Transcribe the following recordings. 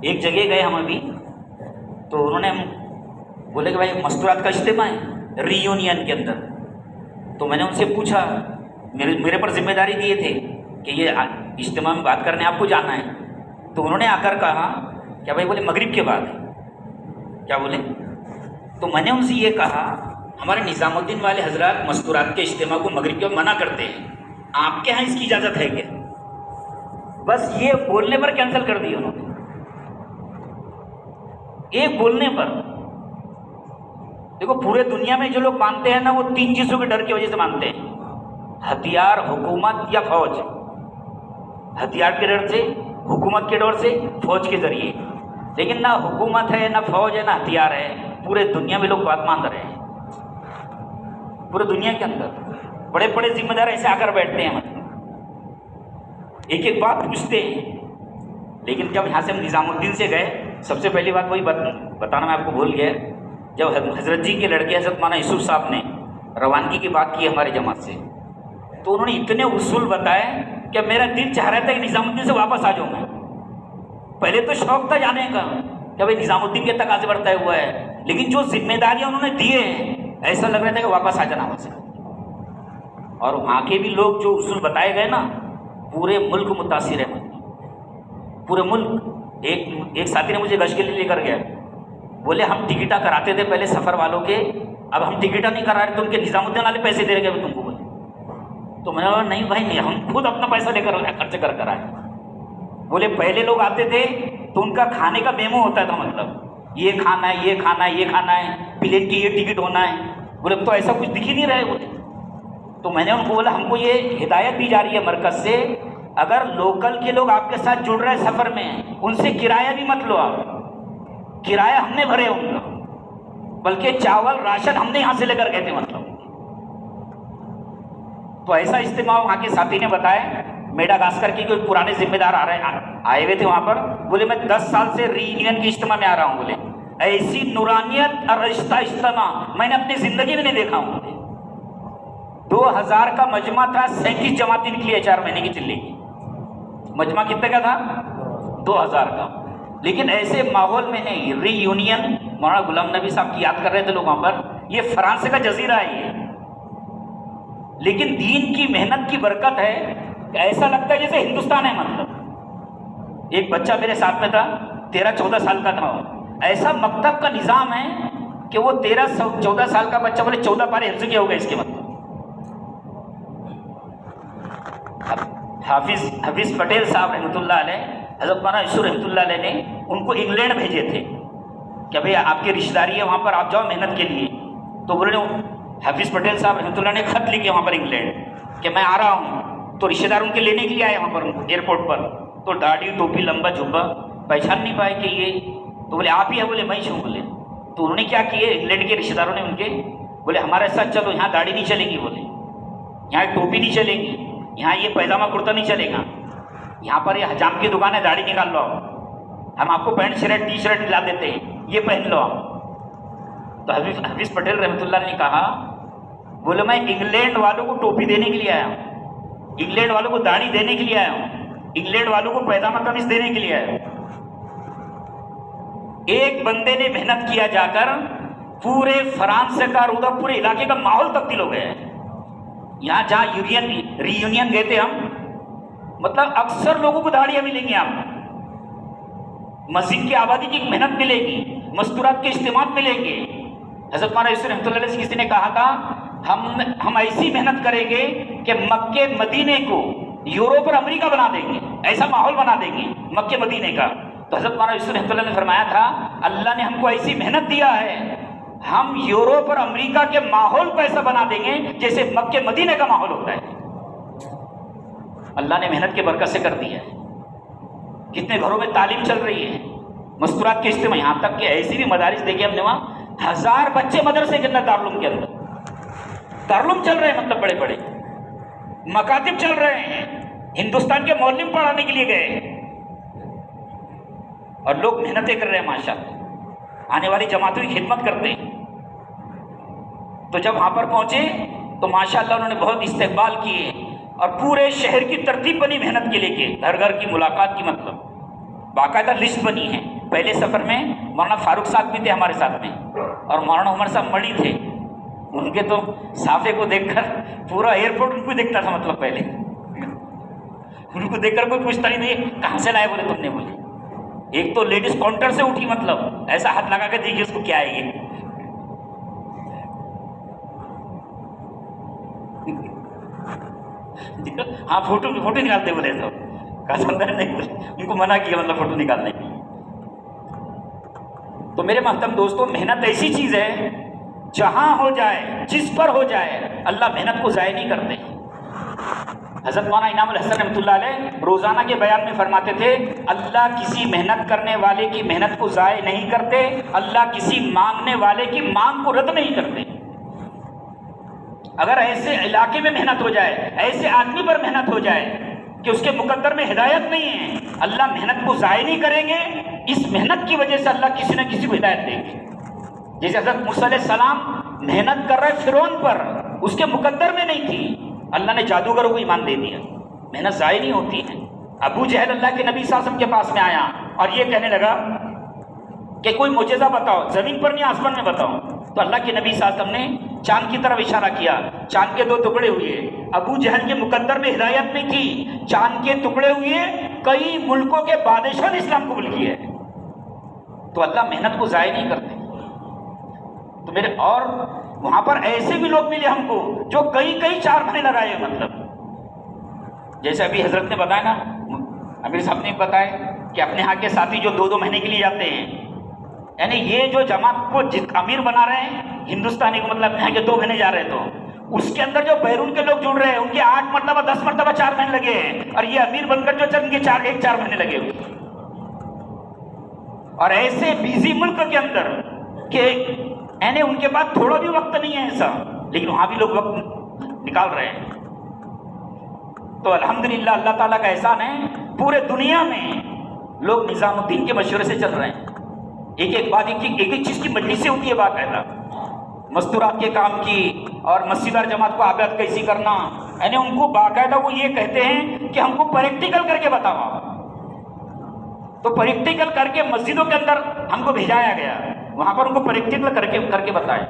ایک جگہ گئے ہم ابھی، تو انہوں نے بولے کہ بھائی مستورات کا اجتماع ہے ری یونین کے اندر. تو میں نے ان سے پوچھا، میرے پر ذمہ داری دیے تھے کہ یہ اجتماع میں بات کرنے آپ کو جانا ہے. تو انہوں نے آ کر کہا کیا بھائی؟ بولے مغرب کے بعد. کیا بولے؟ تو میں نے ان سے یہ کہا ہمارے نظام الدین والے حضرات مستورات کے اجتماع کو مغرب کے منع کرتے ہیں، آپ کے ہاں اس کی اجازت ہے کیا؟ بس یہ بولنے پر کینسل کر دی انہوں نے، ایک بولنے پر. دیکھو پورے دنیا میں جو لوگ مانتے ہیں نا، وہ 3 چیزوں کے ڈر کی وجہ سے مانتے ہیں: ہتھیار، حکومت یا فوج. ہتھیار کے ڈر سے، حکومت کے ڈر سے، فوج کے ذریعے. لیکن نہ حکومت ہے، نہ فوج ہے، نہ ہتھیار ہے. پورے دنیا میں لوگ بات مان رہے ہیں. پورے دنیا کے اندر بڑے بڑے ذمہ دار ایسے آ کر بیٹھتے ہیں، مطلب ایک ایک بات پوچھتے ہیں. لیکن جب یہاں سے ہم نظام الدین سے گئے، سب سے پہلی بات وہی بتانا میں آپ کو بھول گیا، جب حضرت جی کے لڑکے حضرت مولانا یوسف صاحب نے روانگی کی بات کی ہمارے جماعت سے، تو انہوں نے اتنے اصول بتائے کہ میرا دل چاہ رہا تھا کہ نظام الدین سے واپس آ جاؤں میں. پہلے تو شوق تھا جانے کا کہ بھائی نظام الدین کے تقاضے بڑھتا ہوا ہے، لیکن جو ذمہ داریاں انہوں نے دیے ہیں، ایسا لگ رہا تھا کہ واپس آ جانا وہاں سے. اور وہاں کے بھی لوگ جو اصول بتائے گئے نا، پورے ملک متاثر ہے. پورے ملک. ایک ساتھی نے مجھے گشت کے لیے لے کر گیا، بولے ہم ٹکٹاں کراتے تھے پہلے سفر والوں کے، اب ہم ٹکٹاں نہیں کرا رہے، تو ان کے نظام الدین والے پیسے دے رہے گا تم کو. بولے تو میں نے کہا نہیں بھائی نہیں، ہم خود اپنا پیسہ لے کر خرچ کر آئے. بولے پہلے لوگ آتے تھے تو ان کا کھانے کا میمو ہوتا تھا، مطلب یہ کھانا ہے، یہ کھانا ہے، یہ کھانا ہے، پلیٹ کی یہ ٹکٹ ہونا ہے. بولے تو ایسا کچھ دکھ ہی نہیں رہے. بولے تو میں نے ان کو بولا ہم کو یہ ہدایت دی جا رہی ہے مرکز سے، اگر لوکل کے لوگ آپ کے ساتھ جڑ رہے سفر میں، ان سے کرایہ بھی مت لو. آپ کرایہ ہم نے بھرے ان کا، بلکہ چاول راشن ہم نے یہاں سے لے کر گئے تھے. مطلب تو ایسا اجتماع وہاں کے ساتھی نے بتایا. میڈاگاسکر کے کوئی پرانے ذمہ دار آئے ہوئے تھے وہاں پر. بولے میں 10 سال سے ری یونین کے اجتماع میں آ رہا ہوں. بولے ایسی نورانیت اور رشتہ اجتماع میں نے اپنی زندگی میں نہیں دیکھا ہوں. بولے 2000 کا مجمع تھا، 37 جماعتیں نکلی ہے 4 مہینے کی چلی گئی. مجمع کتنے کا تھا؟ 2000 کا. لیکن ایسے ماحول میں نہیں. ری یونین مولانا غلام نبی صاحب کی یاد کر رہے تھے لوگ وہاں پر. یہ فرانس کا جزیرہ ہے یہ، لیکن دین کی محنت کی برکت ہے کہ ایسا لگتا ہے جیسے ہندوستان ہے. مطلب ایک بچہ میرے ساتھ میں تھا، 13-14 سال کا تھا. ایسا مکتب کا نظام ہے کہ وہ 13-14 سال کا بچہ بولے 14 پارے حفظ کیا ہوگا اس کے. مطلب حافظ پٹیل صاحب رحمۃ اللہ علیہ، حضرت مولانا یوسف رحمۃ اللہ علیہ نے ان کو انگلینڈ بھیجے تھے کہ بھئی آپ کی رشتہ داری ہے وہاں پر، آپ جاؤ محنت کے لیے. تو بولے حافظ پٹیل صاحب رحمۃ اللہ نے خط لکھے وہاں پر انگلینڈ کہ میں آ رہا ہوں. تو رشتہ دار ان کے لینے کے لیے آئے وہاں پر ایئرپورٹ پر. تو داڑھی ٹوپی لمبا جھبا، پہچان نہیں پائے کہ یہ. تو بولے آپ ہی ہیں؟ بولے میں ہی ہوں. بولے تو انہوں نے کیا کیے، انگلینڈ کے رشتہ داروں نے ان کے بولے ہمارے ساتھ چلو، یہاں داڑھی نہیں چلے گی. بولے یہاں ٹوپی نہیں چلے گی، یہاں یہ پیجامہ کرتا نہیں چلے گا، یہاں پر یہ حجام کی دکان ہے، داڑھی نکال لو آپ، ہم آپ کو پینٹ شرٹ ٹی شرٹ لا دیتے ہیں، یہ پہن لو آپ. تو حافظ پٹیل رحمۃ اللہ نے کہا، بولے میں انگلینڈ والوں کو ٹوپی دینے کے لیے آیا ہوں، انگلینڈ والوں کو داڑھی دینے کے لیے آیا ہوں، انگلینڈ والوں کو پیجامہ قمیص دینے کے لیے آیا ہوں. ایک بندے نے محنت کیا جا کر پورے فرانس کا اور ادھر پورے علاقے کا ماحول تبدیل ہو گیا ہے. یہاں جہاں ری یونین گئے تھے ہم، مطلب اکثر لوگوں کو داڑیاں ملیں گی، آپ مسجد کی آبادی کی محنت ملے گی، مستورات کے اجتماع ملیں گے. حضرت مولانا یوسف رحمۃ اللہ علیہ سے کسی نے کہا تھا ہم ایسی محنت کریں گے کہ مکے مدینے کو یوروپ اور امریکہ بنا دیں گے، ایسا ماحول بنا دیں گے مکے مدینے کا. تو حضرت مولانا یوسف رحمۃ اللہ نے فرمایا تھا اللہ نے ہم کو ایسی محنت دیا ہے، ہم یوروپ اور امریکہ کے ماحول کو ایسا بنا دیں گے جیسے مکے مدینے کا ماحول ہوتا ہے. اللہ نے محنت کے برکت سے کر دیا ہے. کتنے گھروں میں تعلیم چل رہی ہے، مستورات کے اجتماع، یہاں تک کہ ایسی بھی مدارس دیکھے ہم نے وہاں 1000 بچے مدرسے کے اندر، دارالعلوم کے اندر دارالعلوم چل رہے ہیں، مطلب بڑے بڑے مکاتب چل رہے ہیں. ہندوستان کے معلم پڑھانے کے لیے گئے اور لوگ محنتیں کر رہے ہیں ماشاءاللہ، آنے والی جماعتوں کی خدمت کرتے ہیں. تو جب وہاں پر پہنچے تو ماشاءاللہ انہوں نے بہت استقبال کیے اور پورے شہر کی ترتیب بنی محنت کے لیے کہ گھر گھر کی ملاقات کی. مطلب باقاعدہ لسٹ بنی ہے. پہلے سفر میں مولانا فاروق صاحب بھی تھے ہمارے ساتھ میں، اور مولانا عمر صاحب مڑی تھے. ان کے تو صافے کو دیکھ کر پورا ایئرپورٹ ان کو دیکھتا تھا. مطلب پہلے ان کو دیکھ کر کوئی پوچھتا ہی نہیں کہاں سے لائے، بولے تم نے. بولے ایک تو لیڈیز کاؤنٹر سے اٹھی، مطلب ایسا ہاتھ لگا کے دیکھیے اس کو کیا ہے یہ. ہاں فوٹو نکالتے بولے تو کہا نہیں، ان کو منع کیا مطلب فوٹو نکالنے کی. تو میرے محترم دوستوں، محنت ایسی چیز ہے جہاں ہو جائے، جس پر ہو جائے، اللہ محنت کو ضائع نہیں کرتے. حضرت مولانا انعام الحسن رحمۃ اللہ علیہ روزانہ کے بیان میں فرماتے تھے اللہ کسی محنت کرنے والے کی محنت کو ضائع نہیں کرتے، اللہ کسی مانگنے والے کی مانگ کو رد نہیں کرتے. اگر ایسے علاقے میں محنت ہو جائے، ایسے آدمی پر محنت ہو جائے کہ اس کے مقدر میں ہدایت نہیں ہے، اللہ محنت کو ضائع نہیں کریں گے. اس محنت کی وجہ سے اللہ کسی نہ کسی کو ہدایت دیں گے. جیسے حضرت موسیٰ علیہ السلام محنت کر رہے فرعون پر، اس کے مقدر میں نہیں تھی، اللہ نے جادوگروں کو ایمان دے دیا. محنت ضائع نہیں ہوتی ہے. ابو جہل اللہ کے نبی صلی اللہ علیہ وسلم کے پاس میں آیا اور یہ کہنے لگا کہ کوئی معجزہ بتاؤ، زمین پر نہیں آسمان میں بتاؤ. تو اللہ کے نبی صلی اللہ علیہ وسلم نے چاند کی طرف اشارہ کیا، چاند کے 2 ٹکڑے ہوئے. ابو جہل کے مقدر میں ہدایت نہیں تھی، چاند کے ٹکڑے ہوئے، کئی ملکوں کے بادشاہ نے اسلام قبول کیا ہے. تو اللہ محنت کو ضائع نہیں کرتے. تو میرے اور وہاں پر ایسے بھی لوگ ملے ہم کو جو کئی 4 مہینے لگائے. مطلب جیسے ابھی حضرت نے بتایا نا، امیر صاحب نے بتایا کہ اپنے ہاں کے ساتھی جو 2 مہینے کے لیے جاتے ہیں، یعنی یہ جو جماعت کو امیر بنا رہے ہیں ہندوستانی کو، مطلب یہاں کے 2 مہینے جا رہے ہیں، تو اس کے اندر جو بیرون کے لوگ جڑ رہے ہیں ان کے 8 مرتبہ 10 مرتبہ 4 مہینے لگے ہیں، اور یہ امیر بن کر جو چل کے 4 مہینے لگے ہوئے. اور ایسے بیزی ملک کے اندر کہ یعنی ان کے پاس تھوڑا بھی وقت نہیں ہے ایسا، لیکن وہاں بھی لوگ وقت نکال رہے ہیں. تو الحمدللہ اللہ تعالیٰ کا احسان ہے، پورے دنیا میں لوگ نظام الدین کے مشورے سے چل رہے ہیں. ایک بات، ایک چیز کی مجلسیں ہوتی ہے باقاعدہ، مستورات کے کام کی اور مسجد اور جماعت کو آباد کیسی کرنا. یعنی ان کو باقاعدہ وہ یہ کہتے ہیں کہ ہم کو پریکٹیکل کر کے بتاؤ. تو پریکٹیکل کر کے مسجدوں کے اندر ہم کو بھیجایا گیا، وہاں پر ان کو پریکٹیکل کر کے بتائے.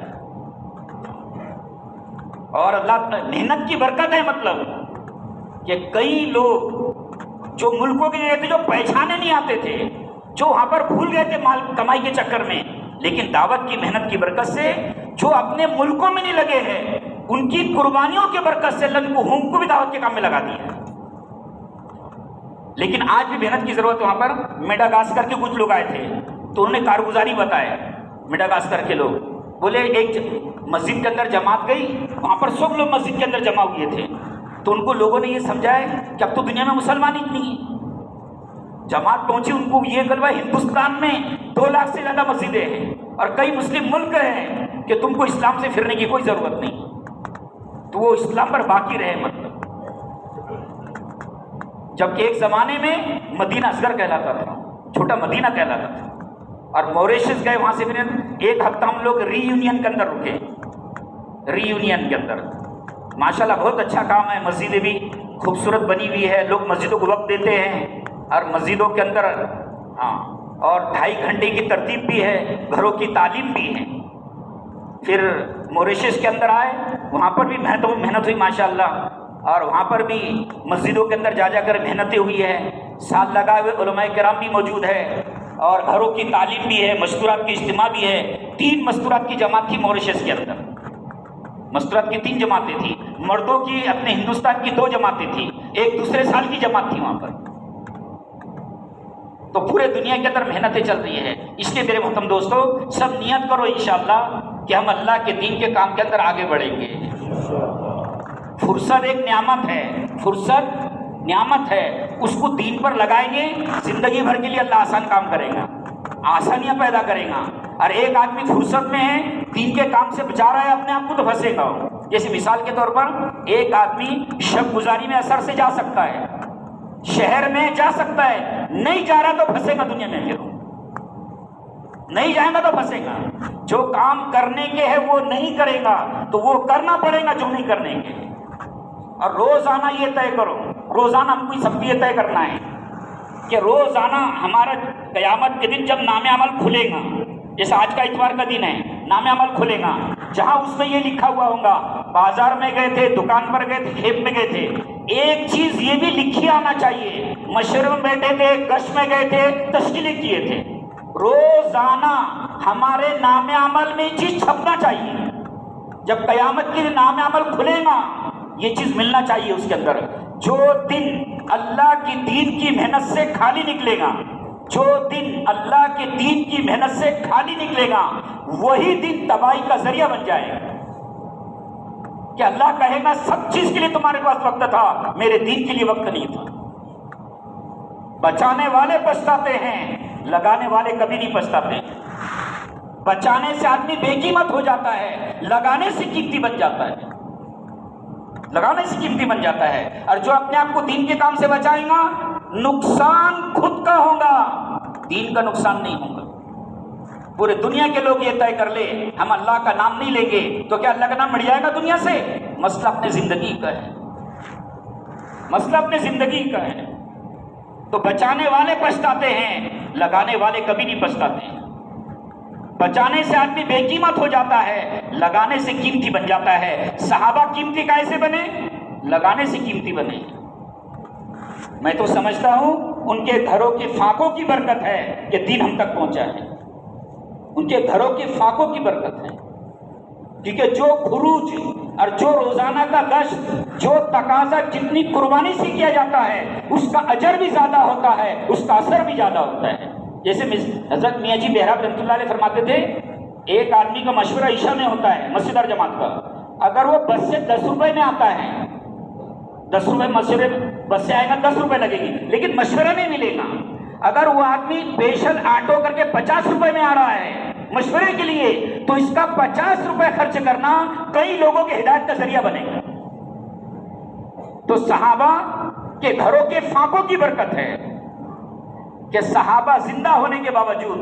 اور اللہ محنت کی برکت ہے، مطلب کہ کئی لوگ جو ملکوں کے لیے تھے، جو پہچانے نہیں آتے تھے، جو وہاں پر بھول گئے تھے مال کمائی کے چکر میں، لیکن دعوت کی محنت کی برکت سے جو اپنے ملکوں میں نہیں لگے ہیں، ان کی قربانیوں کی برکت سے اللہ کو ہم کو بھی دعوت کے کام میں لگا دیا. لیکن آج بھی محنت کی ضرورت. وہاں پر میڈاگاسکر کے کچھ لوگ آئے تھے تو انہوں نے کارگزاری بتائے. میڈاگاسکر کے لوگ بولے ایک مسجد کے اندر جماعت گئی، وہاں پر سب لوگ مسجد کے اندر جمع ہوئے تھے، تو ان کو لوگوں نے یہ سمجھایا کہ اب تو دنیا میں مسلمان اتنی ہیں. جماعت پہنچی، ان کو یہ کلمہ ہندوستان میں 2 لاکھ سے زیادہ مسجدیں ہیں اور کئی مسلم ملک ہیں کہ تم کو اسلام سے پھرنے کی کوئی ضرورت نہیں. تو وہ اسلام پر باقی رہے. مطلب جبکہ ایک زمانے میں مدینہ اصغر کہلاتا تھا، چھوٹا مدینہ کہلاتا تھا. اور موریشس گئے، وہاں سے پھر 1 ہفتہ ہم لوگ ری یونین کے اندر رکے. ری یونین کے اندر ماشاءاللہ بہت اچھا کام ہے، مسجدیں بھی خوبصورت بنی ہوئی ہے، لوگ مسجدوں کو وقت دیتے ہیں، اور مسجدوں کے اندر اور 2.5 گھنٹے کی ترتیب بھی ہے، گھروں کی تعلیم بھی ہے. پھر موریشس کے اندر آئے، وہاں پر بھی محنت ہوئی ماشاءاللہ، اور وہاں پر بھی مسجدوں کے اندر جا کر محنتیں ہوئی ہے. سال لگائے ہوئے علماء کرام بھی موجود ہے، اور گھروں کی تعلیم بھی ہے، مستورات کے اجتماع بھی ہے. 3 مستورات کی جماعت تھی موریشس کے اندر. مستورات کی 3 جماعتیں تھیں، مردوں کی اپنے ہندوستان کی 2 جماعتیں تھیں، ایک دوسرے سال کی جماعت تھی وہاں پر. تو پورے دنیا کے اندر محنتیں چل رہی ہیں. اس لیے میرے محترم دوستو، سب نیت کرو انشاءاللہ کہ ہم اللہ کے دین کے کام کے اندر آگے بڑھیں گے. فرصت ایک نعمت ہے، فرصت نعمت ہے، اس کو دین پر لگائیں گے، زندگی بھر کے لیے اللہ آسان کام کرے گا، آسانیاں پیدا کرے گا. اور ایک آدمی فرصت میں ہے، دین کے کام سے بچا رہا ہے اپنے آپ کو، تو پھنسے گا. جیسے مثال کے طور پر ایک آدمی شب گزاری میں اثر سے جا سکتا ہے، شہر میں جا سکتا ہے، نہیں جا رہا تو پھنسے گا دنیا میں. پھر نہیں جائے گا تو پھنسے گا. جو کام کرنے کے ہے وہ نہیں کرے گا تو وہ کرنا پڑے گا جو نہیں کرنے کے. اور روزانہ یہ طے کرو، روزانہ ہم کو سب کو یہ طے کرنا ہے کہ روزانہ ہمارا قیامت کے دن جب نام عمل کھلے گا، جیسے آج کا اتوار کا دن ہے، نام عمل کھلے گا، جہاں اس میں یہ لکھا ہوا ہوگا بازار میں گئے تھے، دکان پر گئے تھے، کھیت میں گئے تھے، ایک چیز یہ بھی لکھی آنا چاہیے، مشورے میں بیٹھے تھے، گشت میں گئے تھے، تشکیلیں کیے تھے، روزانہ ہمارے نام عمل میں یہ چیز چھپنا چاہیے۔ جب قیامت کے نام عمل کھلے گا یہ چیز ملنا چاہیے اس کے اندر۔ جو دن اللہ کی دین کی محنت سے خالی نکلے گا، جو دن اللہ کے دین کی محنت سے خالی نکلے گا، وہی دن تباہی کا ذریعہ بن جائے گا، کہ اللہ کہے گا سب چیز کے لیے تمہارے پاس وقت تھا، میرے دین کے لیے وقت نہیں تھا۔ بچانے والے پچھتاتے ہیں، لگانے والے کبھی نہیں پچھتاتے۔ بچانے سے آدمی بے قیمت ہو جاتا ہے، لگانے سے قیمتی بن جاتا ہے، لگانے سے قیمتی بن جاتا ہے۔ اور جو اپنے آپ کو دین کے کام سے بچائیں گا، نقصان خود کا ہوگا، دین کا نقصان نہیں ہوگا۔ پورے دنیا کے لوگ یہ طے کر لے ہم اللہ کا نام نہیں لیں گے تو کیا اللہ کا نام مٹ جائے گا دنیا سے؟ مسئلہ اپنے زندگی کا ہے، مسئلہ اپنے زندگی کا ہے۔ تو بچانے والے پچھتاتے ہیں، لگانے والے کبھی نہیں پچھتاتے۔ بچانے سے آدمی بے قیمت ہو جاتا ہے، لگانے سے قیمتی بن جاتا ہے۔ صحابہ قیمتی کیسے بنے؟ لگانے سے قیمتی بنے۔ میں تو سمجھتا ہوں ان کے گھروں کے فاقوں کی برکت ہے کہ دین ہم تک پہنچا ہے، ان کے گھروں کے فاقوں کی برکت ہے، کیونکہ جو خروج اور جو روزانہ کا گشت، جو تقاضا جتنی قربانی سے کیا جاتا ہے اس کا اجر بھی زیادہ ہوتا ہے، اس کا اثر بھی زیادہ ہوتا ہے۔ جیسے حضرت میاں جی بہرام رحمۃ اللہ علیہ فرماتے تھے، ایک آدمی کا مشورہ عشاء میں ہوتا ہے مسجد اور جماعت کا، اگر وہ بس سے 10 روپے میں آتا ہے، 10 روپے مشورے بس سے آئے گا، 10 روپے لگے گی، لیکن مشورہ نہیں ملے گا۔ اگر وہ آدمی اسپیشل آٹو کر کے 50 روپے میں آ رہا ہے مشورے کے لیے، تو اس کا 50 روپے خرچ کرنا کئی لوگوں کے ہدایت کا ذریعہ بنے گا۔ تو صحابہ کے گھروں کے فاقوں کی برکت ہے کہ صحابہ زندہ ہونے کے باوجود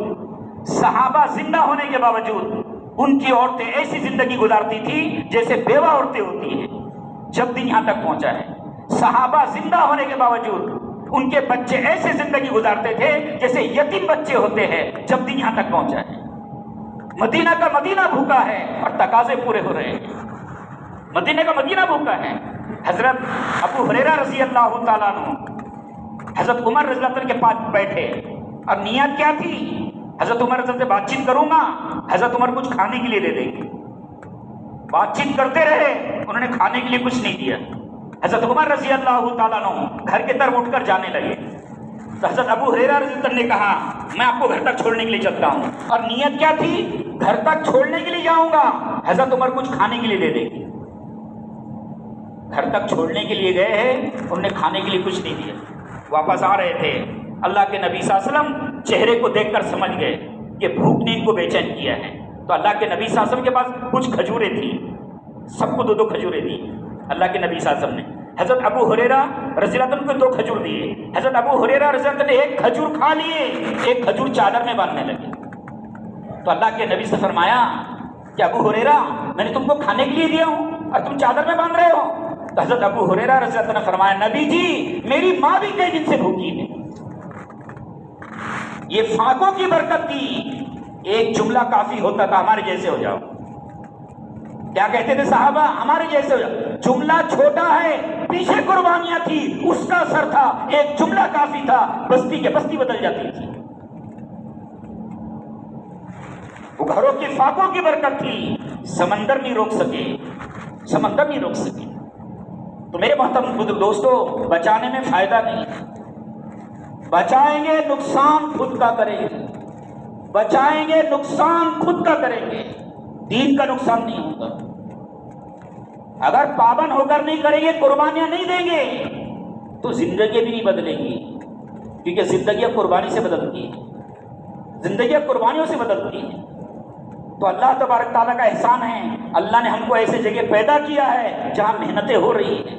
ان کی عورتیں ایسی زندگی گزارتی تھی جیسے بیوہ عورتیں ہوتی ہیں، جب دن یہاں تک پہنچا ہے۔ صحابہ زندہ ہونے کے باوجود ان کے بچے ایسے زندگی گزارتے تھے جیسے یتیم بچے ہوتے ہیں، جب دن یہاں تک پہنچا ہے۔ مدینہ کا مدینہ بھوکا ہے اور تقاضے پورے ہو رہے ہیں، مدینہ کا مدینہ بھوکا ہے۔ حضرت ابو ہریرہ رضی اللہ تعالیٰ عنہ حضرت عمر رضی اللہ عنہ کے پاس بیٹھے، اور نیت کیا تھی؟ حضرت عمر رضی اللہ عنہ سے بات چیت کروں گا، حضرت عمر کچھ کھانے کے لیے دے دیں گے۔ بات چیت کرتے رہے، انہوں نے کھانے کے لیے کچھ نہیں دیا۔ حضرت عمر رضی اللہ تعالیٰ عنہ گھر کی طرف اٹھ کر جانے لگے، تو حضرت ابو ہریرہ رضی اللہ عنہ نے کہا میں آپ کو گھر تک چھوڑنے کے لیے چلتا ہوں۔ اور نیت کیا تھی؟ گھر تک چھوڑنے کے لیے جاؤں گا، حضرت عمر کچھ کھانے کے لیے دے دیں گے۔ گھر تک چھوڑنے کے لیے گئے ہیں، انہوں نے کھانے کے لیے کچھ نہیں دیا۔ واپس آ رہے تھے، اللہ کے نبی صلی اللہ علیہ وسلم چہرے کو دیکھ کر سمجھ گئے کہ بھوک نے ان کو بے چین کیا ہے۔ تو اللہ کے نبی صلی اللہ علیہ وسلم کے پاس کچھ کھجوریں تھیں، سب کو 2 کھجوریں دی اللہ کے نبی صلی اللہ علیہ وسلم نے۔ حضرت ابو ہریرہ رضی اللہ عنہ کو 2 کھجور دیے۔ حضرت ابو ہریرہ رضی اللہ عنہ نے 1 کھجور کھا لیے، 1 کھجور چادر میں باندھنے لگے۔ تو اللہ کے نبی سے فرمایا کہ ابو ہریرہ میں نے تم کو کھانے کے لیے دیا ہوں اور تم چادر میں باندھ رہے ہو۔ تو حضرت ابو ہریرہ رضی اللہ عنہ نے فرمایا نبی جی میری ماں بھی کئی دن سے بھوکی ہے۔ یہ فاقوں کی برکت تھی، ایک جملہ کافی ہوتا تھا ہمارے جیسے ہو جاؤ۔ کیا کہتے تھے صحابہ؟ ہمارے جیسے ہو جاؤ۔ جملہ چھوٹا ہے، پیچھے قربانیاں تھی، اس کا اثر تھا، ایک جملہ کافی تھا، بستی کے بستی بدل جاتی تھی۔ وہ گھروں کے فاقوں کی برکت تھی، سمندر نہیں روک سکے، سمندر نہیں روک سکے۔ تو میرے محترم بزرگ دوستو، بچانے میں فائدہ نہیں، بچائیں گے نقصان خود کا کریں گے، بچائیں گے نقصان خود کا کریں گے، دین کا نقصان نہیں ہوگا۔ اگر پابند ہو کر نہیں کریں گے، قربانیاں نہیں دیں گے، تو زندگی بھی نہیں بدلے گی، کیونکہ زندگیاں قربانی سے بدلتی ہیں، زندگیاں قربانیوں سے بدلتی ہیں۔ تو اللہ تبارک تعالیٰ کا احسان ہے، اللہ نے ہم کو ایسے جگہ پیدا کیا ہے جہاں محنتیں ہو رہی ہیں،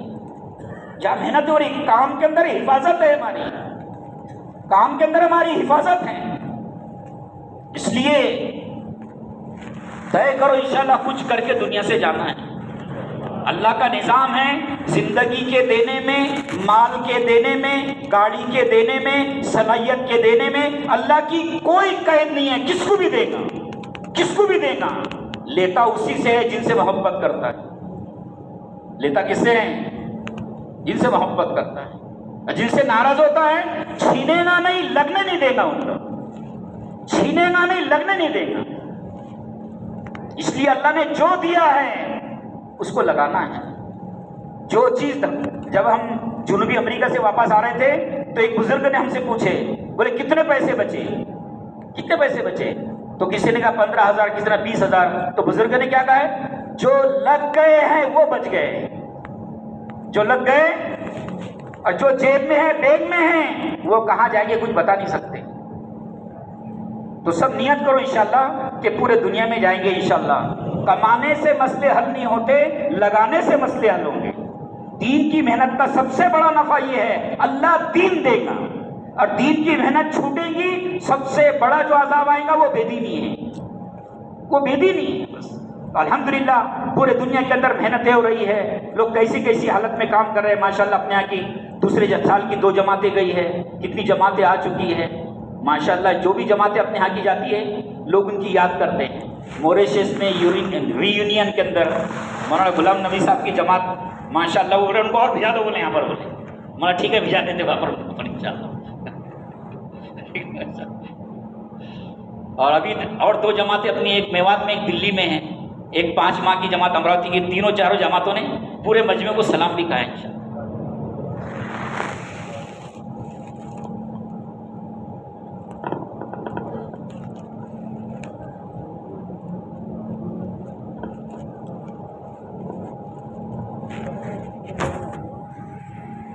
جہاں محنتیں ہو رہی ہیں، کام کے اندر حفاظت ہے، ہماری کام کے اندر ہماری حفاظت ہے۔ اس لیے طے کرو انشاءاللہ کچھ کر کے دنیا سے جانا ہے۔ اللہ کا نظام ہے، زندگی کے دینے میں، مال کے دینے میں، گاڑی کے دینے میں، صلاحیت کے دینے میں اللہ کی کوئی قید نہیں ہے، کس کو بھی دے گا، کس کو بھی دے گا۔ لیتا اسی سے ہے جن سے محبت کرتا ہے، لیتا کس سے ہے؟ جن سے محبت کرتا ہے، جن سے ناراض ہوتا ہے چھینے گا نہیں، لگنے نہیں دے گا، ان کو چھینے گا نہیں، لگنے نہیں دے گا۔ اس لیے اللہ نے جو دیا ہے اس کو لگانا ہے۔ جو چیز، جب ہم جنوبی امریکہ سے واپس آ رہے تھے تو ایک بزرگ نے ہم سے پوچھے، بولے کتنے پیسے بچے، کتنے پیسے بچے؟ تو کسی نے کہا 15,000، کسی نے 20,000۔ تو بزرگ نے کیا کہا ہے؟ جو لگ گئے ہیں وہ بچ گئے، جو لگ گئے، اور جو جیب میں ہے، بیگ میں ہے، وہ کہاں جائیں گے کچھ بتا نہیں سکتے۔ تو سب نیت کرو انشاءاللہ کہ پورے دنیا میں جائیں گے انشاءاللہ۔ کمانے سے مسئلے حل نہیں ہوتے، لگانے سے مسئلے حل ہوں گے۔ دین کی محنت کا سب سے بڑا نفع یہ ہے اللہ دین دے گا، اور دین کی محنت چھوٹے گی، سب سے بڑا جو عذاب آئے گا وہ بے دینی ہے، وہ بے دینی ہے۔ بس الحمدللہ پورے دنیا کے اندر محنتیں ہو رہی ہے، لوگ کیسی کیسی حالت میں کام کر رہے ہیں ماشاءاللہ۔ اپنے یہاں کی دوسرے سال کی 2 جماعتیں گئی ہے، کتنی جماعتیں آ چکی ہے ماشاءاللہ۔ جو بھی جماعتیں اپنے یہاں کی جاتی ہے لوگ ان کی یاد کرتے ہیں۔ موریشس میں ری یونین کے اندر مولانا غلام نبی صاحب کی جماعت ماشاءاللہ، وہ ان کو اور بھیجا دو، بولے یہاں پر، بولے مولانا ٹھیک ہے بھیجا دیتے وہاں پر انشاءاللہ۔ اور ابھی اور 2 جماعتیں اپنی، ایک میوات میں، ایک دلی میں ہیں، ایک 5 ماہ کی جماعت امراوتی کی۔ تینوں چاروں جماعتوں نے پورے مجمع کو سلام بھی کہا ہے انشاءاللہ۔